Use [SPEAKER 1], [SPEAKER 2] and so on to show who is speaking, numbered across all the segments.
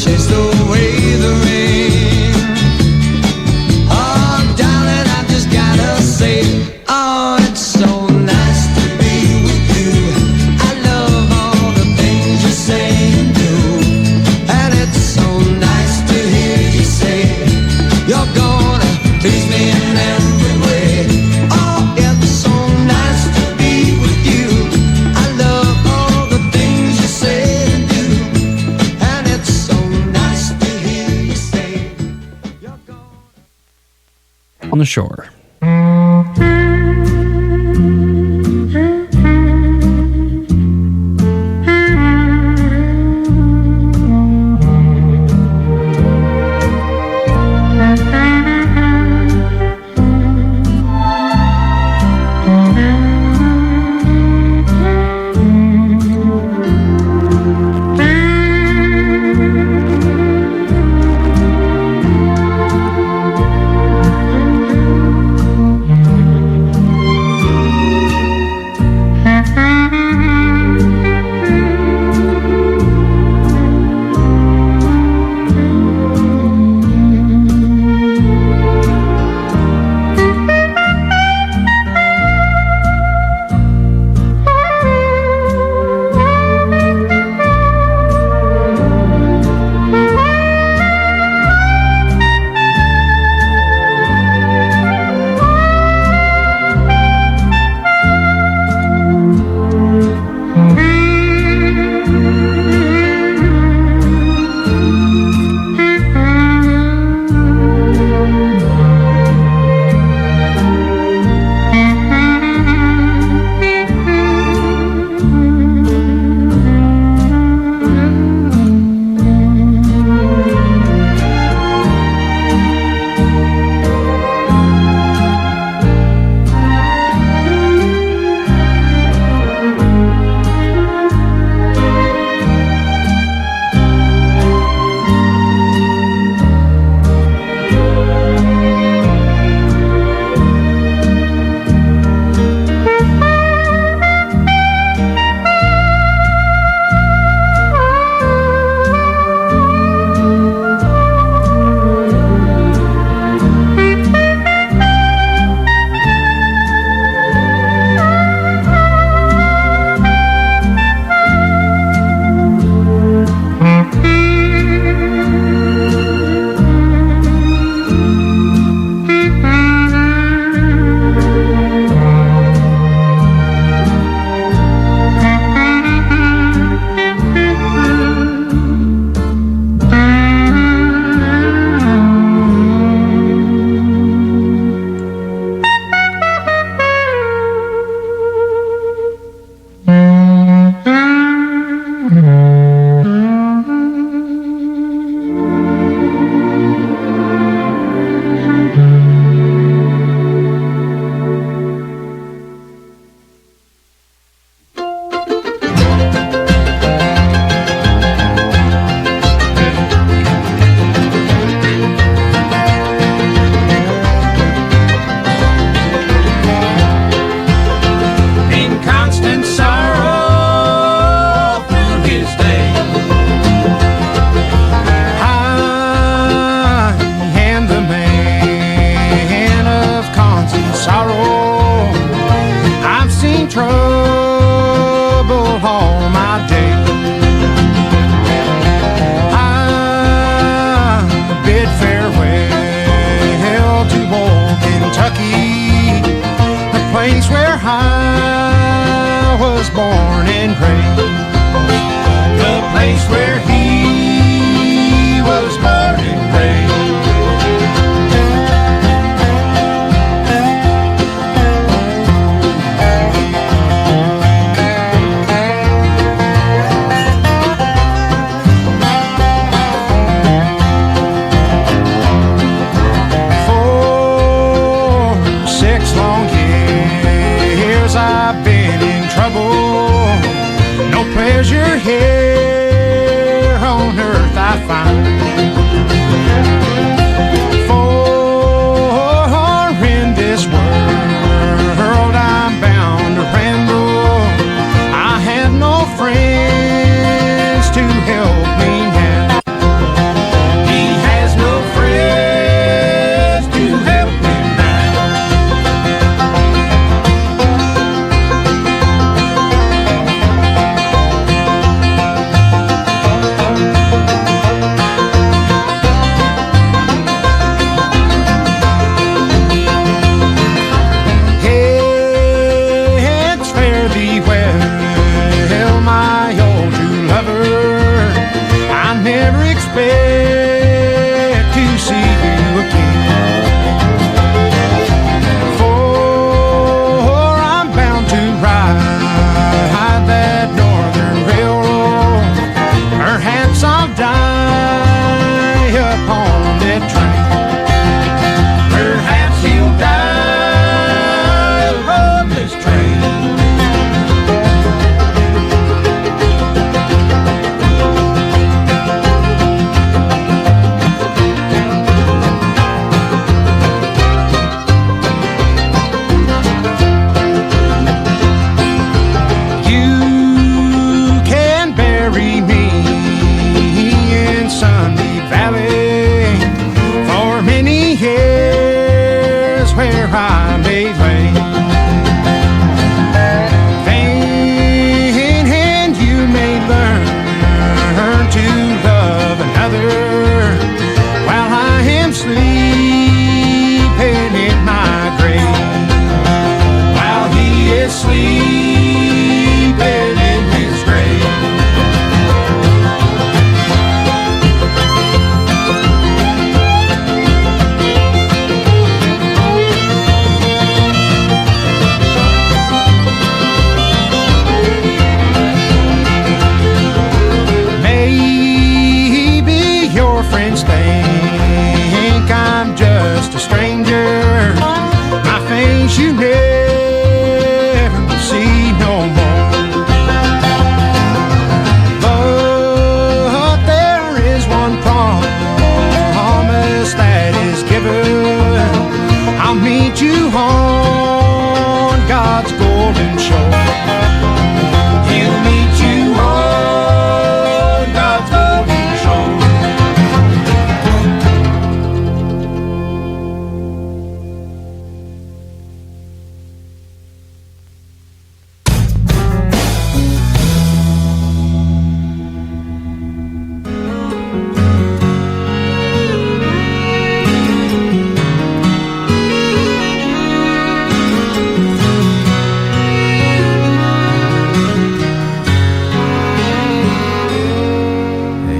[SPEAKER 1] chased away the rain. Oh, darling, I just gotta say, oh, it's so nice to be with you. I love all the things you say and do, and it's so nice to hear you say you're gonna please me in every way. Oh, it's so nice to be with you. I love all the things you say and do, and it's so nice to hear you say you're gonna...
[SPEAKER 2] On the shore.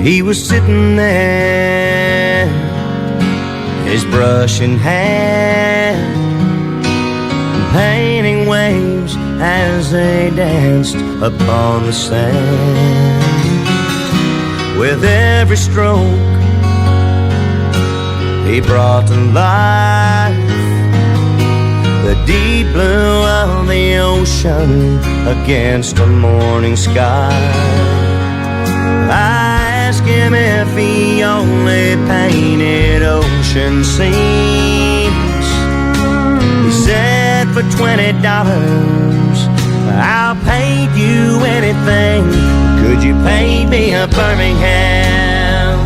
[SPEAKER 2] He was sitting there, his brush in hand, painting waves as they danced upon the sand. With every stroke he brought to life the deep blue of the ocean against a morning sky. I asked him if he only painted ocean scenes. He said, for $20 I'll paint you anything. Could you paint me a Birmingham?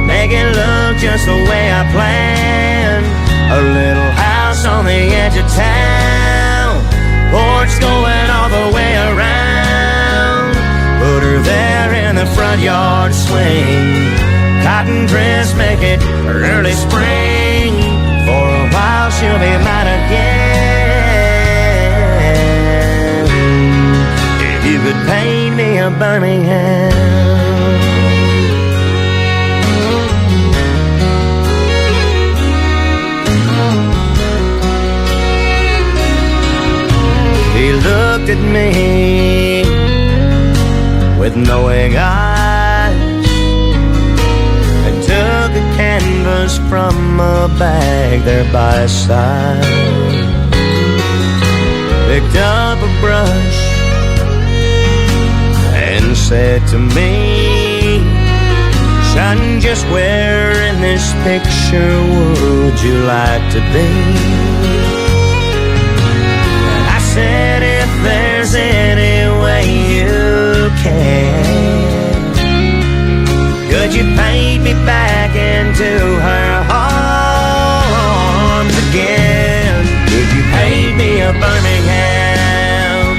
[SPEAKER 2] Make it look just the way I planned. A little house on the edge of town, porch going all the way around. Put her there in the front yard swing, cotton dress, make it early spring. For a while she'll be mine again. If you could paint me a Birmingham. He looked at me with knowing eyes and took a canvas from a bag there by his side. Picked up a brush and said to me, son, just where in this picture would you like to be? I said, if there's any way you can, could you paint me back into her arms again? Could you paint me a Birmingham?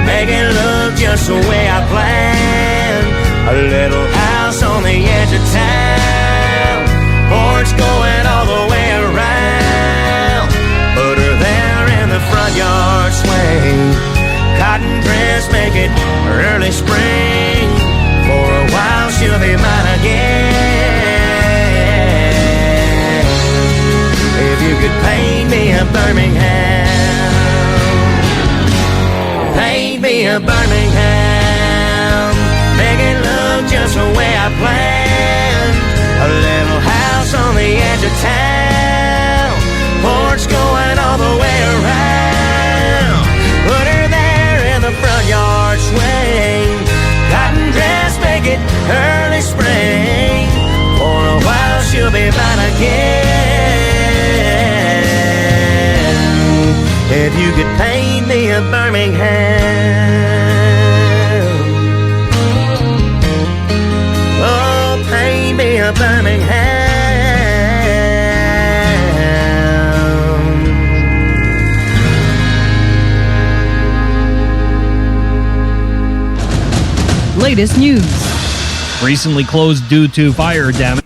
[SPEAKER 2] Make it look just the way I planned. A little house on the edge of town, porch going all the way around. Put her there in the front yard swing, cotton dress, make it early spring. For a while she'll be mine again. If you could paint me a Birmingham, paint me a Birmingham. Make it look just the way I planned. A little house on the edge of town, porch going all the way around. Put her there in the front yard swing, cotton dress, make it early spring. For a while she'll be mine again. If you could paint me a Birmingham, oh, paint me a Birmingham.
[SPEAKER 3] Latest news. Recently closed due to fire damage.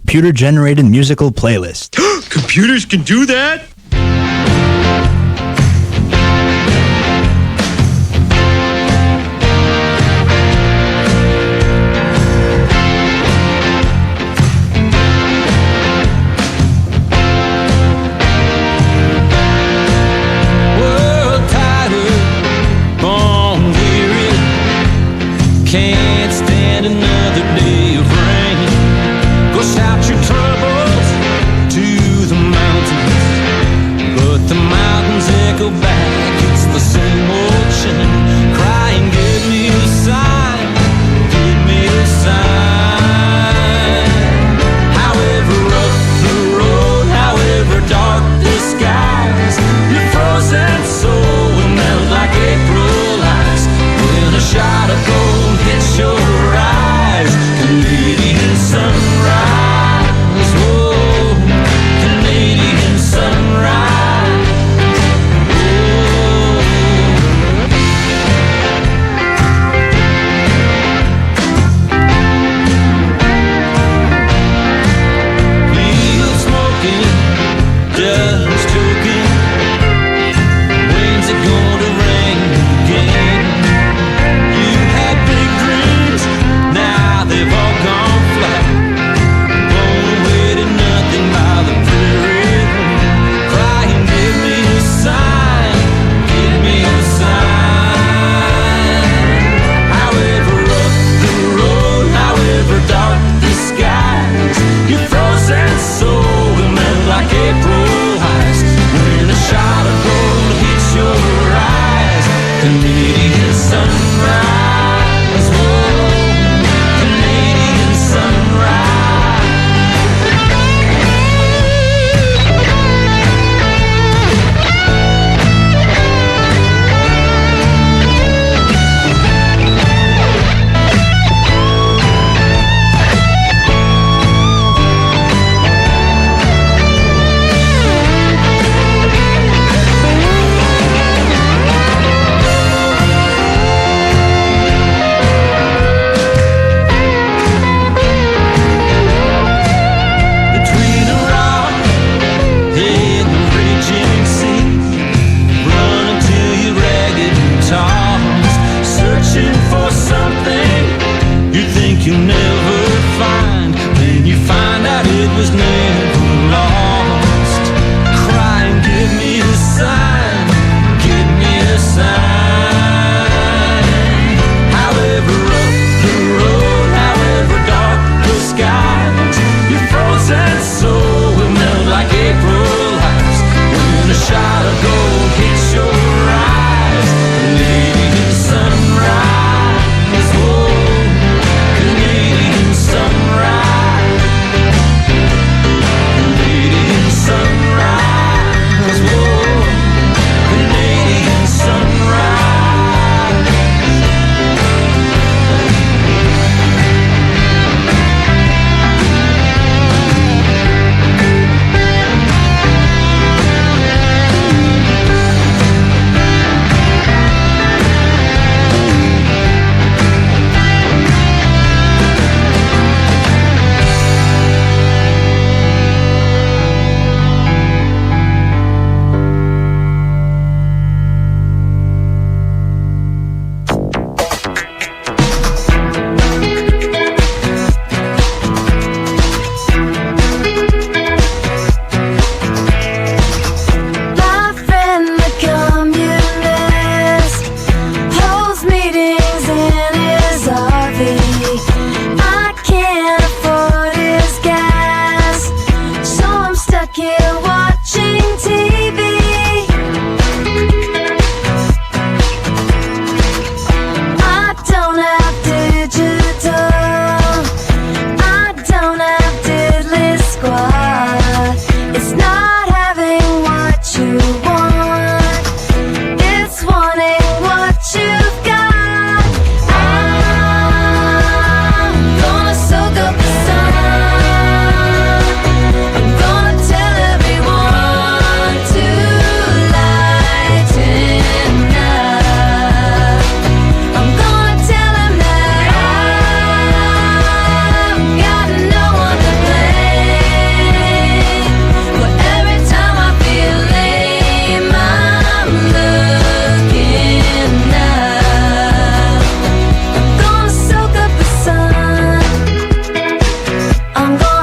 [SPEAKER 4] Computer-generated musical playlist.
[SPEAKER 5] Computers can do that?
[SPEAKER 1] World tired, born weary, can't stand another day of rain. Go shout your troubles to the mountains.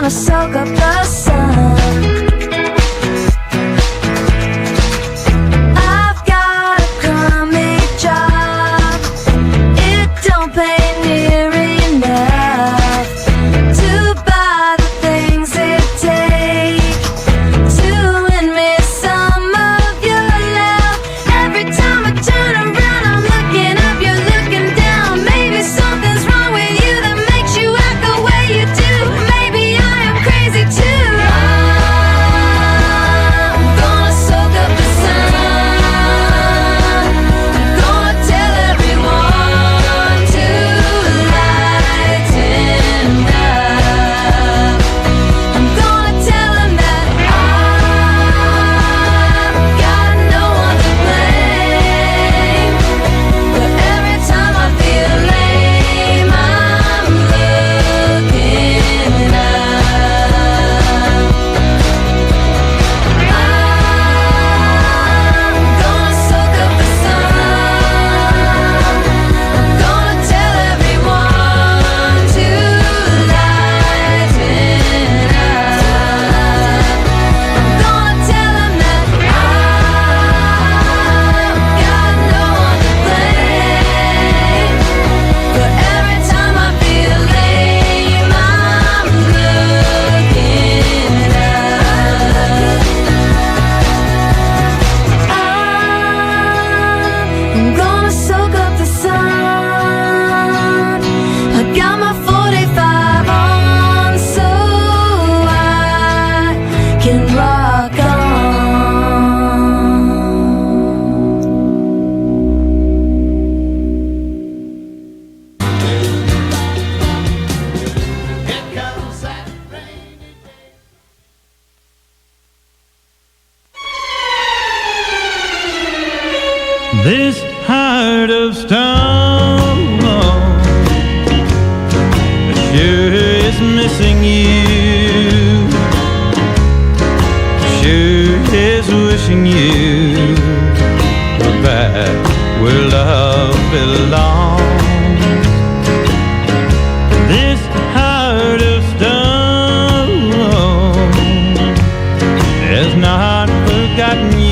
[SPEAKER 6] gonna soak up the sun. I've got a crummy job. It don't pay near enough to buy the things it takes to win me some of your love. Every time I turn around, I'm looking up, you're looking down. Maybe something's wrong with you that makes you act the way you do. Maybe I am crazy too. I'm gonna soak up the sun. I'm gonna tell everyone to lighten up. I'm gonna tell them that I've got no one to blame. But every time I feel lame, I'm looking up. I'm gonna soak up the sun. I'm gonna tell everyone to lighten up. I'm gonna tell them that I've got no one to blame. But every time I feel lame, I'm looking up. I'm gonna soak up the sun. I got my 45 on so I can rock on.
[SPEAKER 7] This heart of stone sure is missing you. Sure is wishing you were back where love belongs. This heart of stone has not forgotten you.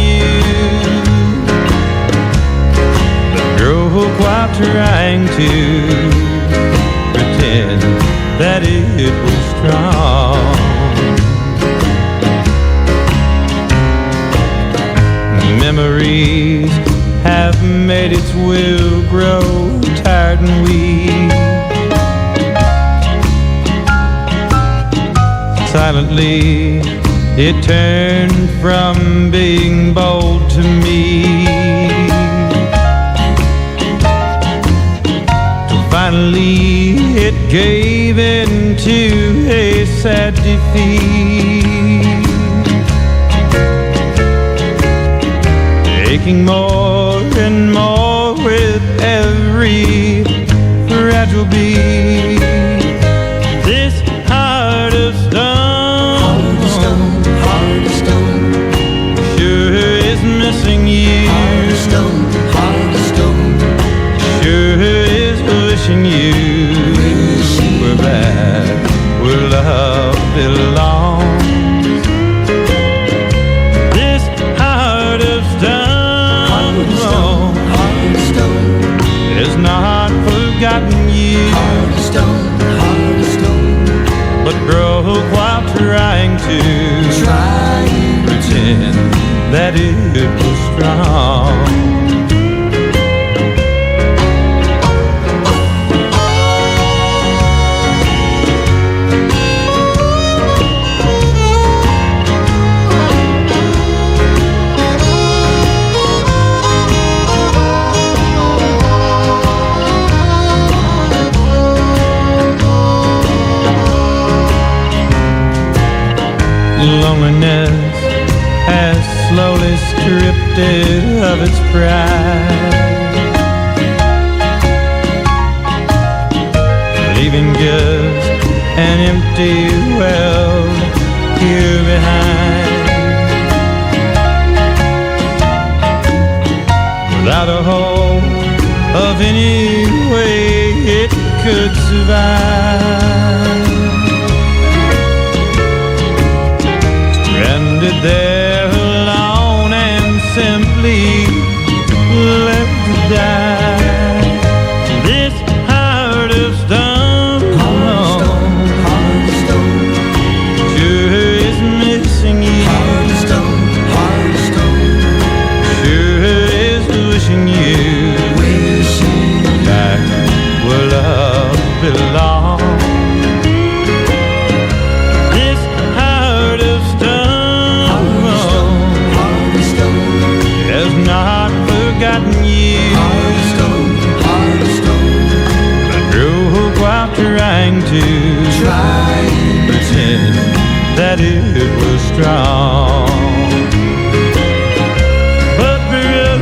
[SPEAKER 7] While trying to pretend that it was strong. Memories have made its will grow tired and weak. Silently it turned from being bold to me. Finally, it gave in to a sad defeat, aching more and more with every fragile beat. This heart of stone, sure is missing you. Sure is wishing you were back where love belongs. This heart of stone has not forgotten you, but broke while trying to pretend that it was strong. Loneliness has slowly stripped it of its pride, leaving just an empty well here behind. Without a hope of any way it could survive, that it was strong. But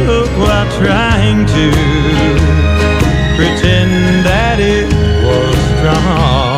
[SPEAKER 7] broke while trying to pretend that it was strong.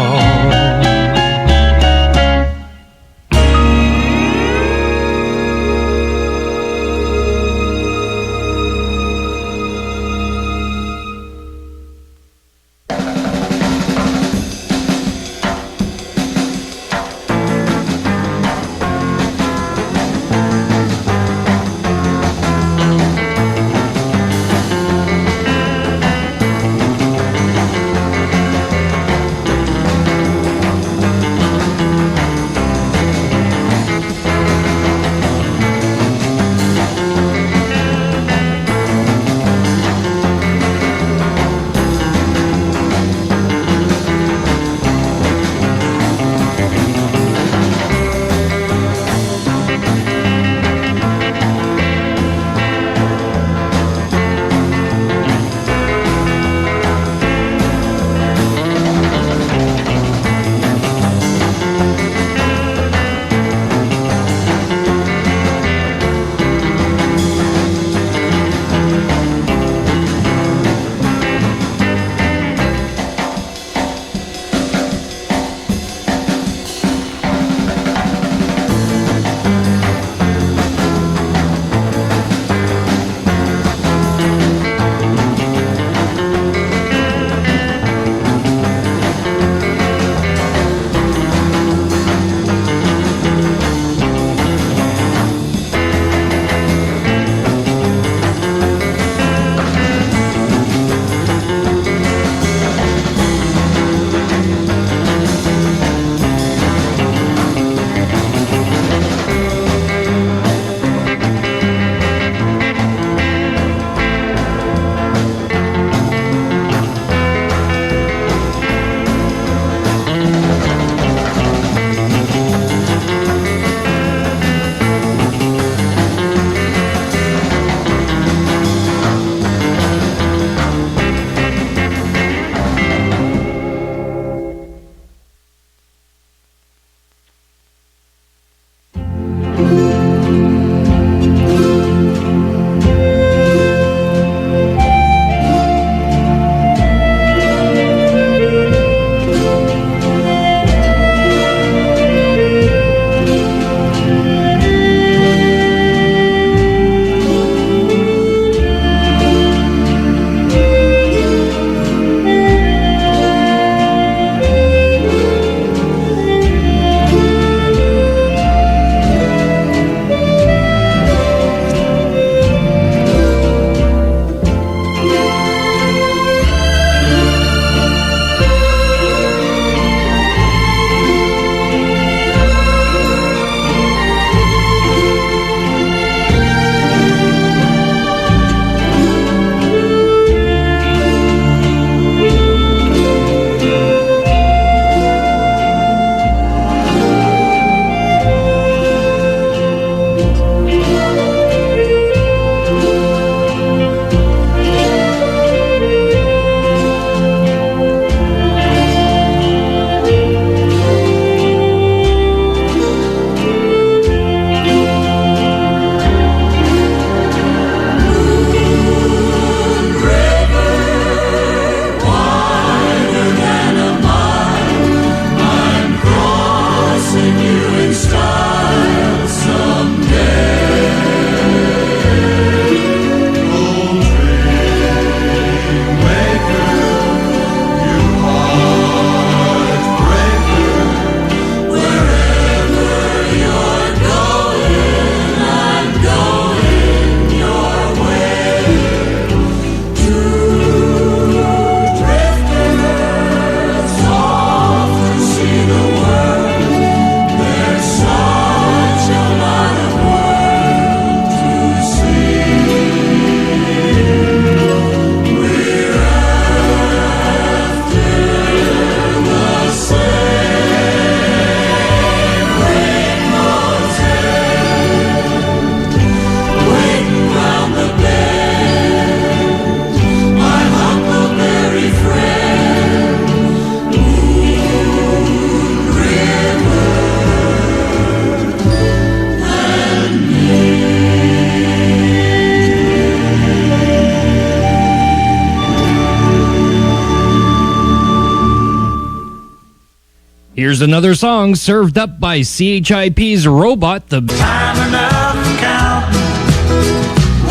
[SPEAKER 3] Here's another song served up by CHIP's Robot, the
[SPEAKER 2] Time enough counting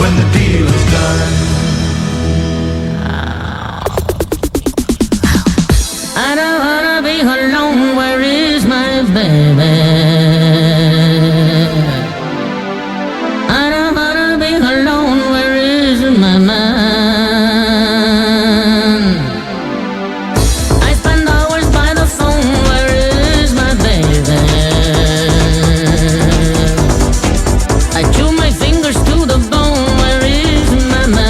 [SPEAKER 2] when the deal is done.
[SPEAKER 8] I don't wanna be alone, where is my baby? I don't wanna be alone, where is my man? I spend hours by the phone, where is my baby? I chew my fingers to the bone, where is my man?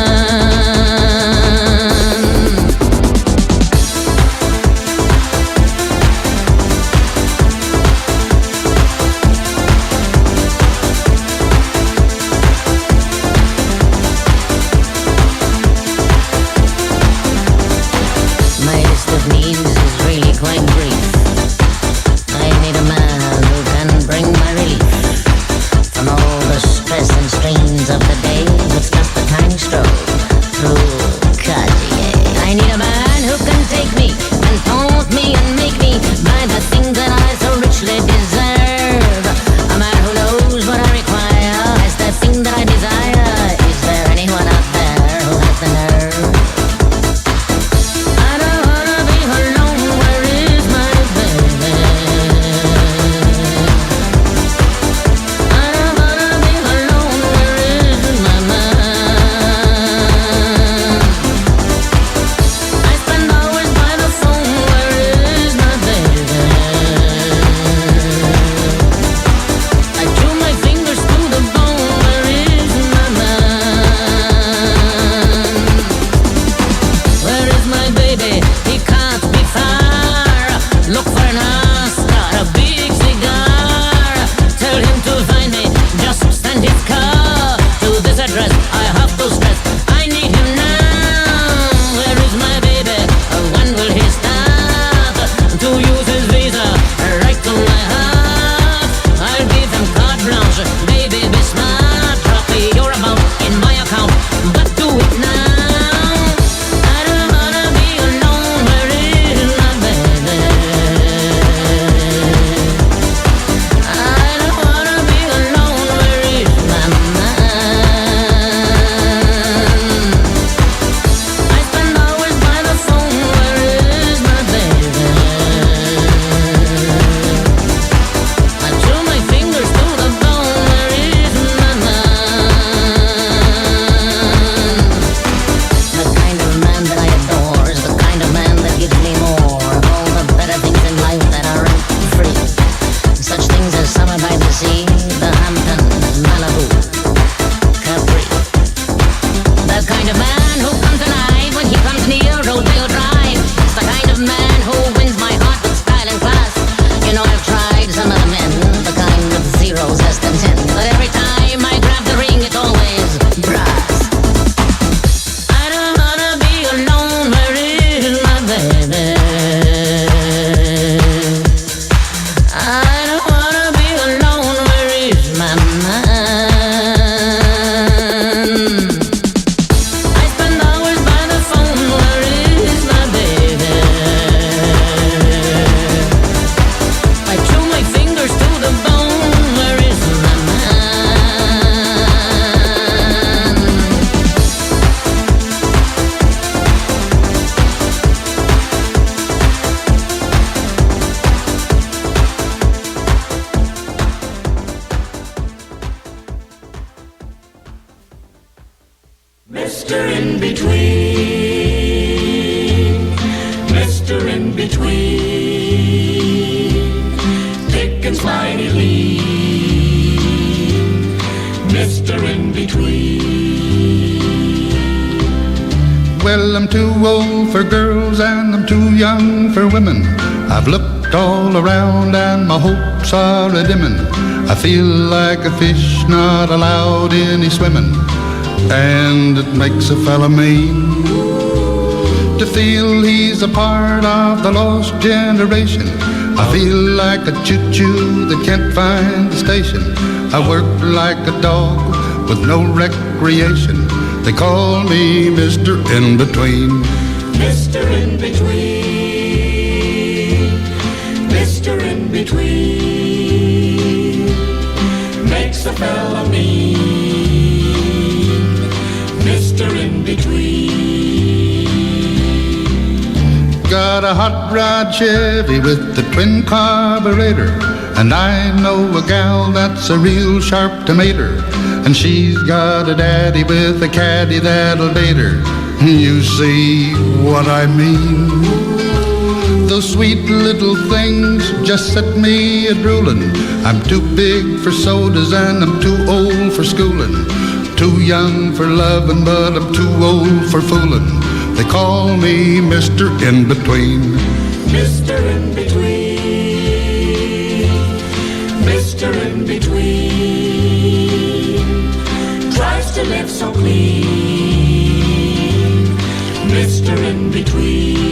[SPEAKER 8] My list of needs is really quite brief. I need a man who can bring my relief from all the stress and strains of the day with just a tiny stroll through Cartier. I need a man who can take me and taunt me and make me buy the things that I so richly deserve. A man who knows what I require is the thing that I desire. Is there anyone out there who has the nerve? I don't wanna be alone, where is my baby? I don't wanna be alone, where is my man? I spend hours by the phone, where is my baby? I chew my fingers to the bone, where is my man? Where is my baby? He can't be far. Look for an Oscar, a big cigar. Tell him to find me, just send his car to this address. I have to stress, I need him now. Where is my baby? When will he start to use his visa right to my heart? I'll give him carte blanche, baby, be smart. Drop me your amount in my account, but do it now. I don't wanna be alone, where is my baby? I don't wanna be alone, where is my man? I spend hours by the phone, where is my baby? I chew my fingers to the bone, where is my man? The kind of man that I adore is the kind of man that gives me more of all the better things in life that are rent-free. Such things as summer by the sea, the Hamptons, Malibu, Capri. The kind of man who comes alive when he comes near Rodeo Drive. It's the kind of man who wins my heart with style and class. You know, I've tried some other men, the kind with zeros as content, but every time I grab the ring, it's always brass. I don't wanna be alone, where is my baby? I don't wanna be alone, where is my man? I spend hours by the phone, where is my baby? I chew my fingers to the bone, where is my man?
[SPEAKER 2] Mr. In Between, Mr. In Between, taking slimy lead, Mr. In Between.
[SPEAKER 9] Well, I'm too old for girls and I'm too young for women. I've looked all around and my hopes are a-dimming. I feel like a fish not allowed any swimming, and it makes a fella mean to feel he's a part of the lost generation. I feel like a choo-choo that can't find the station. I work like a dog with no recreation. They call me Mr. In Between.
[SPEAKER 2] Mr. In Between, Mr.
[SPEAKER 1] Mr. In Between makes a fella mean. Mr. In Between.
[SPEAKER 9] Got a hot rod Chevy with the twin carburetor, and I know a gal that's a real sharp tomato, and she's got a daddy with a caddy that'll bait her. You see what I mean? Those sweet little things just set me a-drooling. I'm too big for sodas and I'm too old for schooling. Too young for loving, but I'm too old for fooling. They call me Mr. In Between.
[SPEAKER 1] Mr. In Between. Mr. In Between tries to live so clean. Mr. In Between.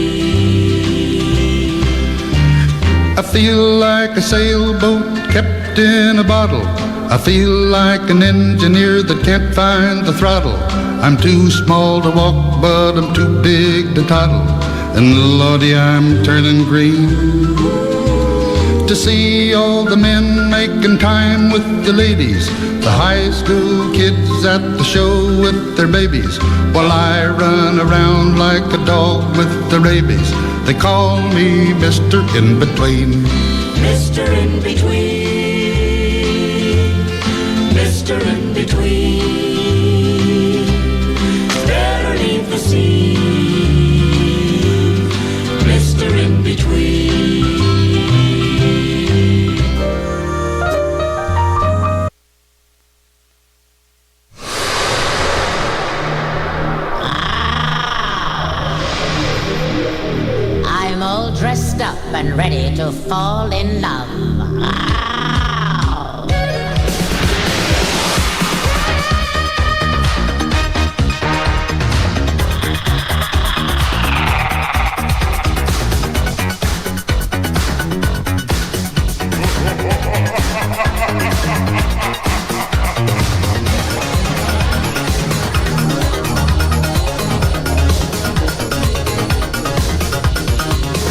[SPEAKER 9] I feel like a sailboat kept in a bottle. I feel like an engineer that can't find the throttle. I'm too small to walk, but I'm too big to toddle. And Lordy, I'm turning green to see all the men making time with the ladies, the high school kids at the show with their babies, while I run around like a dog with the rabies. They call me Mr. In Between.
[SPEAKER 1] Mr. In Between. Mr. In Between. Better leave the scene. Mr. In Between.
[SPEAKER 8] I'm all dressed up and ready to fall in love.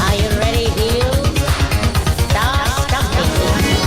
[SPEAKER 8] Are you ready, Heels? Start stumping.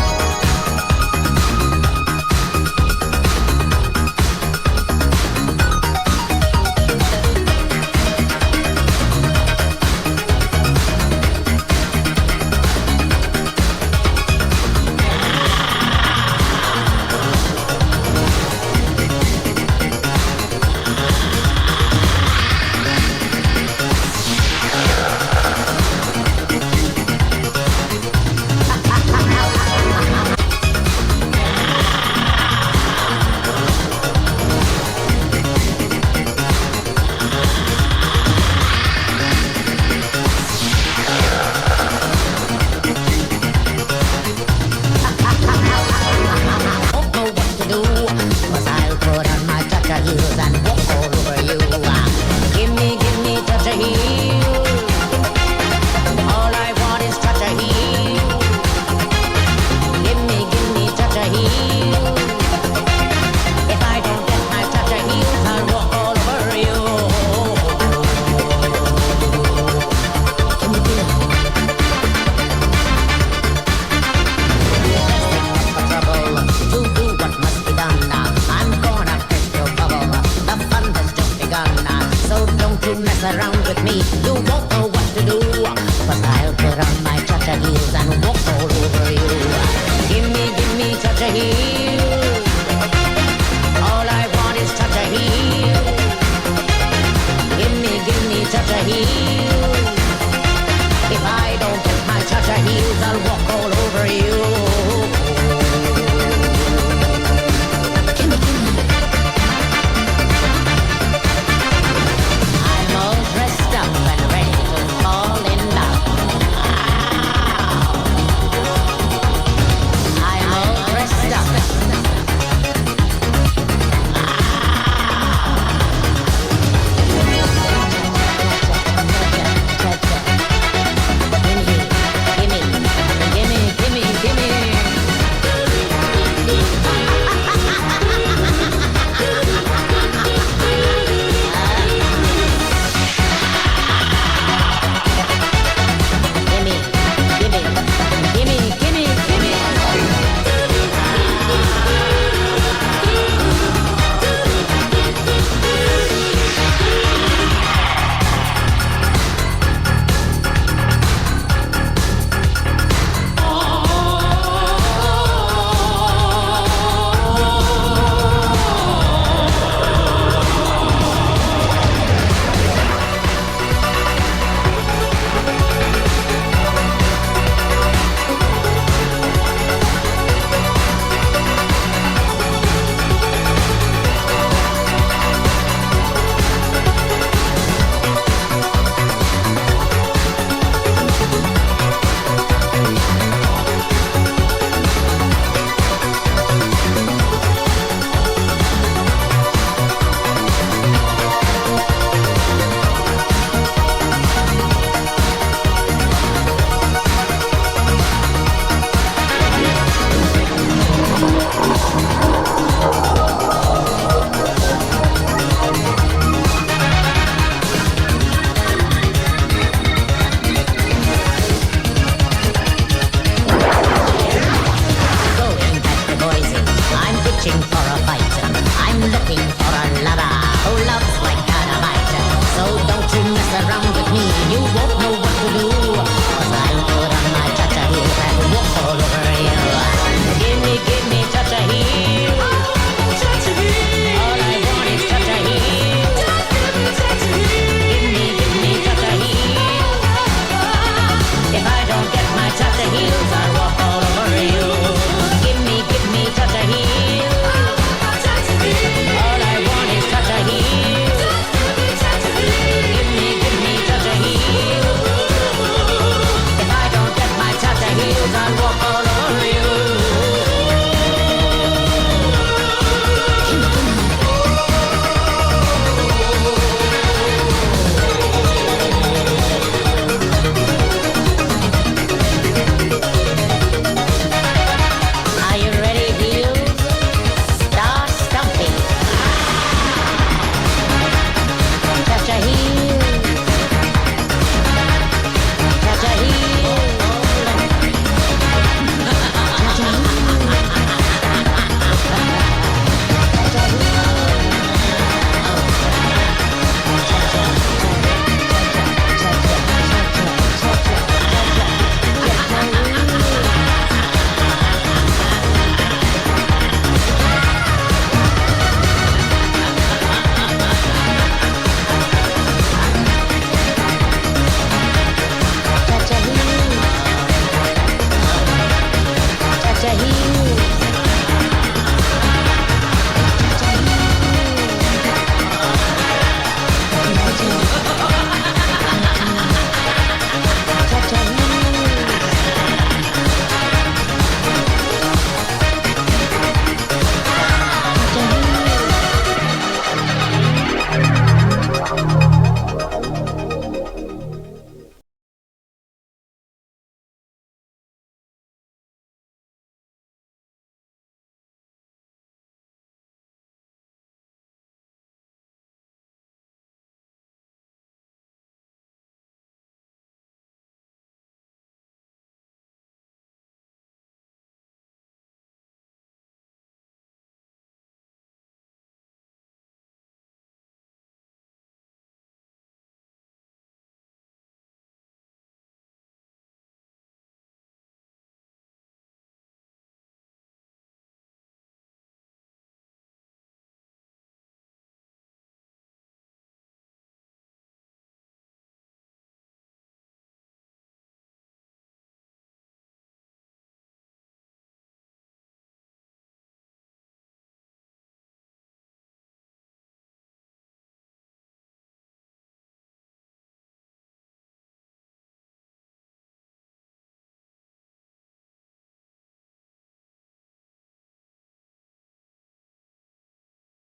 [SPEAKER 8] Don't know what to do, 'cause I'll put on my touch-a heels and walk all over you. Give me touch-a heel. All I want is touch-a heel. Give me touch-a heel. If I don't get my touch-a heels, I'll walk all over you. Can you feel it? Trouble to do what must be done. I'm gonna burst your bubble. The fun has just begun. So don't you mess around with me. You won't know what to do. 'Cause I'll put on my touch-a heel